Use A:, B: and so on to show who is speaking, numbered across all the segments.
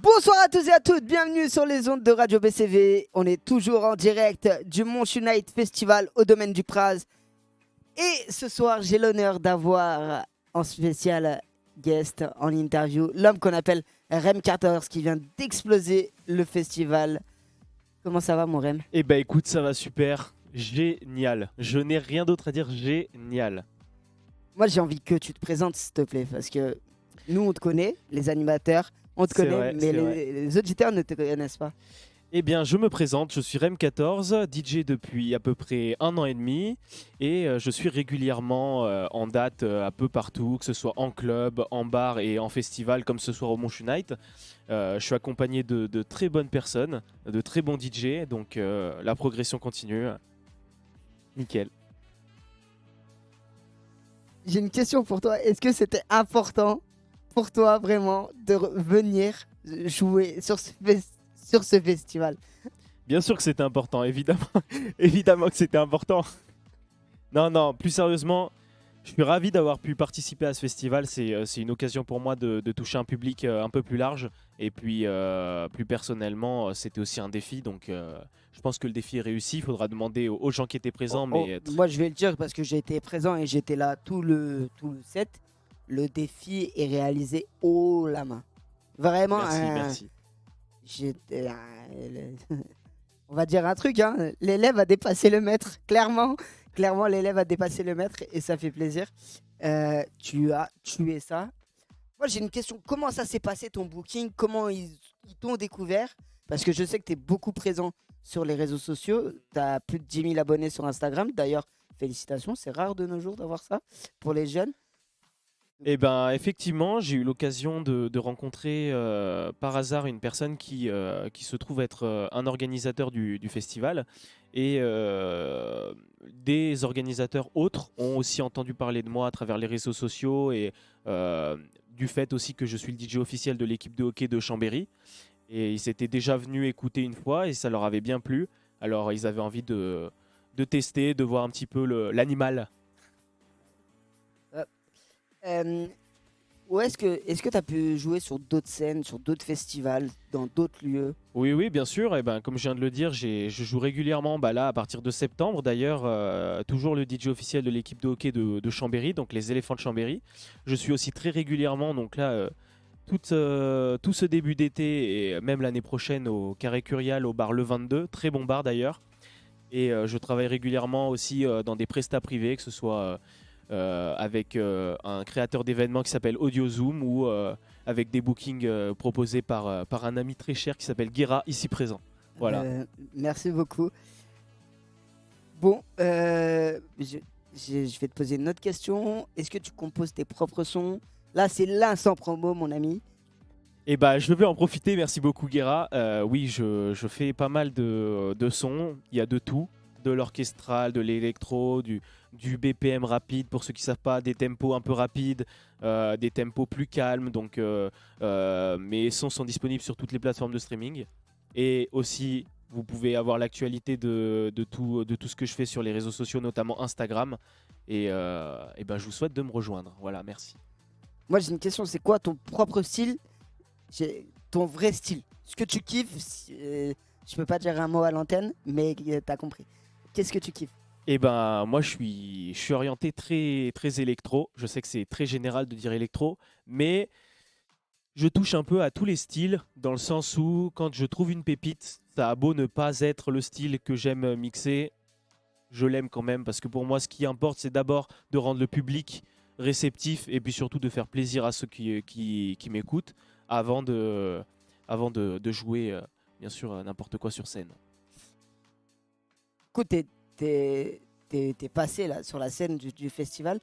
A: Bonsoir à tous et à toutes, bienvenue sur les ondes de Radio BCV. On est toujours en direct du Montchu Night Festival au domaine du Praz. Et ce soir, j'ai l'honneur d'avoir en spécial guest, en interview, l'homme qu'on appelle Rem 14 qui vient d'exploser le festival. Comment ça va mon Rem?
B: Eh ben écoute, ça va super, génial. Je n'ai rien d'autre à dire, génial.
A: Moi j'ai envie que tu te présentes s'il te plaît, parce que nous on te connaît, les animateurs, on te
B: C'est
A: connaît,
B: vrai,
A: mais
B: c'est vrai.
A: les auditeurs ne te connaissent pas.
B: Eh bien, je me présente, je suis Rem14, DJ depuis à peu près 1 an et demi et je suis régulièrement en date un peu partout, que ce soit en club, en bar et en festival comme ce soir au Montchu Night. Je suis accompagné de très bonnes personnes, de très bons DJ, donc la progression continue. Nickel.
A: J'ai une question pour toi. Est-ce que c'était important pour toi vraiment de venir jouer sur ce festival?
B: Bien sûr que c'était important, évidemment, évidemment que c'était important. Non, non, plus sérieusement, je suis ravi d'avoir pu participer à ce festival. C'est une occasion pour moi de toucher un public un peu plus large. Et puis, plus personnellement, c'était aussi un défi. Donc, je pense que le défi est réussi. Il faudra demander aux gens qui étaient présents.
A: Moi, je vais le dire parce que j'ai été présent et j'étais là tout le set. Le défi est réalisé haut la main. Vraiment,
B: Merci, merci.
A: j'étais, on va dire un truc, hein. L'élève a dépassé le maître, clairement. Clairement, l'élève a dépassé le maître et ça fait plaisir. Tu as tué ça. Moi, j'ai une question. Comment ça s'est passé ton booking? Comment ils t'ont découvert? Parce que je sais que tu es beaucoup présent sur les réseaux sociaux. Tu as plus de 10 000 abonnés sur Instagram. D'ailleurs, félicitations. C'est rare de nos jours d'avoir ça pour les jeunes.
B: Eh ben, effectivement, j'ai eu l'occasion de rencontrer par hasard une personne qui se trouve être un organisateur du festival. Et des organisateurs autres ont aussi entendu parler de moi à travers les réseaux sociaux et du fait aussi que je suis le DJ officiel de l'équipe de hockey de Chambéry. Et ils étaient déjà venus écouter une fois et ça leur avait bien plu. Alors ils avaient envie de tester, de voir un petit peu l'animal.
A: Euh, euh, Ou est-ce que tu as pu jouer sur d'autres scènes, sur d'autres festivals, dans d'autres lieux?
B: Oui, oui, bien sûr. Et ben, comme je viens de le dire, je joue régulièrement bah là, à partir de septembre. D'ailleurs, toujours le DJ officiel de l'équipe de hockey de Chambéry, donc les éléphants de Chambéry. Je suis aussi très régulièrement, donc là, tout ce début d'été et même l'année prochaine au Carré Curial, au bar Le 22. Très bon bar d'ailleurs. Et je travaille régulièrement aussi dans des prestats privés, que ce soit avec un créateur d'événements qui s'appelle Audio Zoom ou avec des bookings proposés par un ami très cher qui s'appelle Guéra, ici présent. Voilà.
A: Merci beaucoup. Bon, je vais te poser une autre question. Est-ce que tu composes tes propres sons? Là, c'est l'instant promo, mon ami.
B: Et bah, je vais en profiter, merci beaucoup Guéra. Oui, je fais pas mal de sons, il y a de tout, de l'orchestral, de l'électro, du BPM rapide pour ceux qui ne savent pas, des tempos un peu rapides, des tempos plus calmes. Donc, mes sons sont disponibles sur toutes les plateformes de streaming. Et aussi, vous pouvez avoir l'actualité de tout ce que je fais sur les réseaux sociaux, notamment Instagram. Et ben, je vous souhaite de me rejoindre. Voilà, merci.
A: Moi, j'ai une question. C'est quoi ton propre style? Ton vrai style. Ce que tu kiffes, je peux pas dire un mot à l'antenne, mais t'as compris. Qu'est-ce que tu kiffes?
B: Eh ben, moi, je suis orienté très, très électro. Je sais que c'est très général de dire électro, mais je touche un peu à tous les styles, dans le sens où, quand je trouve une pépite, ça a beau ne pas être le style que j'aime mixer, je l'aime quand même, parce que pour moi, ce qui importe, c'est d'abord de rendre le public réceptif, et puis surtout de faire plaisir à ceux qui m'écoutent, avant de jouer, bien sûr, n'importe quoi sur scène.
A: Écoute, t'es passé là sur la scène du festival.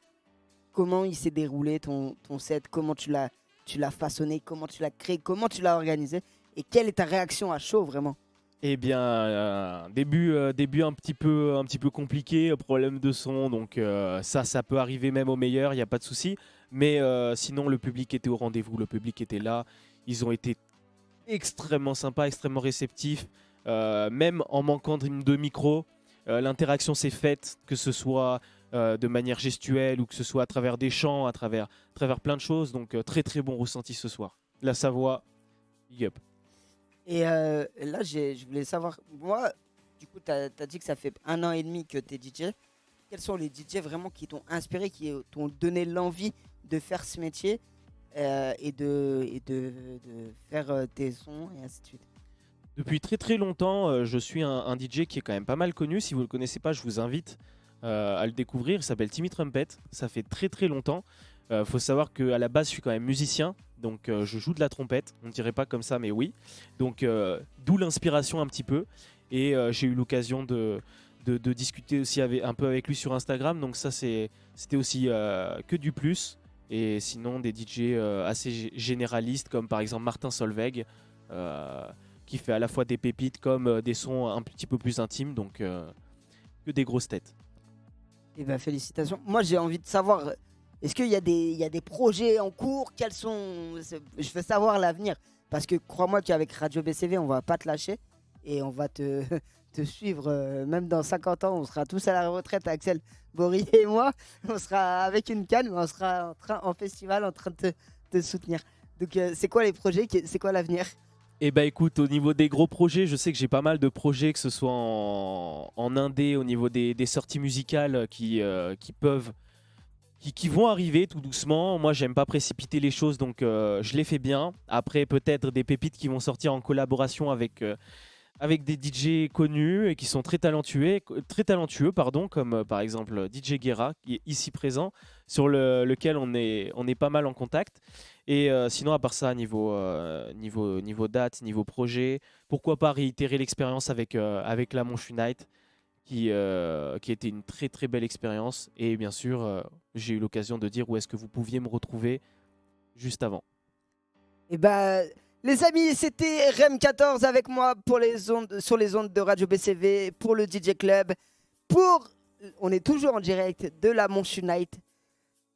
A: Comment il s'est déroulé ton set? Comment tu l'as façonné? Comment tu l'as créé? Comment tu l'as organisé? Et quelle est ta réaction à chaud vraiment?
B: Eh bien, début un petit peu compliqué, problème de son, donc ça peut arriver même au meilleur, il n'y a pas de souci. Mais sinon, le public était au rendez-vous, le public était là. Ils ont été extrêmement sympas, extrêmement réceptifs, même en manquant de micro. L'interaction s'est faite, que ce soit de manière gestuelle ou que ce soit à travers des chants, à travers plein de choses. Donc très très bon ressenti ce soir. La Savoie, Big up.
A: Et là, je voulais savoir, moi, du coup, tu as dit que ça fait 1 an et demi que tu es DJ. Quels sont les DJ vraiment qui t'ont inspiré, qui t'ont donné l'envie de faire ce métier et de faire tes sons et ainsi de suite?
B: Depuis très très longtemps, je suis un DJ qui est quand même pas mal connu. Si vous ne le connaissez pas, je vous invite à le découvrir. Il s'appelle Timmy Trumpet. Ça fait très très longtemps. Faut savoir qu'à la base, je suis quand même musicien. Donc je joue de la trompette. On ne dirait pas comme ça, mais oui. Donc d'où l'inspiration un petit peu. Et j'ai eu l'occasion de discuter aussi un peu avec lui sur Instagram. Donc ça, c'était aussi que du plus. Et sinon, des DJ assez généralistes comme par exemple Martin Solveig. Qui fait à la fois des pépites comme des sons un petit peu plus intimes, donc que des grosses têtes.
A: Eh ben, félicitations. Moi, j'ai envie de savoir, est-ce qu'il y a des projets en cours? Quels sont... Je veux savoir l'avenir. Parce que crois-moi qu'avec Radio BCV, on va pas te lâcher. Et on va te suivre. Même dans 50 ans, on sera tous à la retraite, Axel, Bory et moi. On sera avec une canne, mais on sera en festival en train de te soutenir. Donc, c'est quoi les projets? C'est quoi l'avenir?
B: Et bah écoute, au niveau des gros projets, je sais que j'ai pas mal de projets, que ce soit en indé, au niveau des sorties musicales qui vont arriver tout doucement. Moi, j'aime pas précipiter les choses, donc je les fais bien. Après, peut-être des pépites qui vont sortir en collaboration avec des DJ connus et qui sont très talentueux, pardon, comme par exemple DJ Guerra, qui est ici présent, sur lequel on est pas mal en contact. Et sinon, à part ça, niveau date, niveau projet, pourquoi pas réitérer l'expérience avec la Manche Unite, qui était une très très belle expérience. Et bien sûr, j'ai eu l'occasion de dire où est-ce que vous pouviez me retrouver juste avant.
A: Et bah, les amis, c'était REM14 avec moi sur les ondes de Radio BCV pour le DJ Club. On est toujours en direct de la Manche Unite.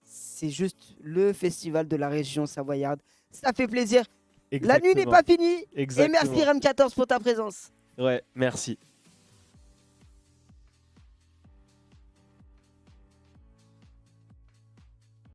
A: C'est juste le festival de la région savoyarde. Ça fait plaisir.
B: Exactement.
A: La nuit n'est pas finie.
B: Exactement.
A: Et merci REM14 pour ta présence.
B: Ouais, merci.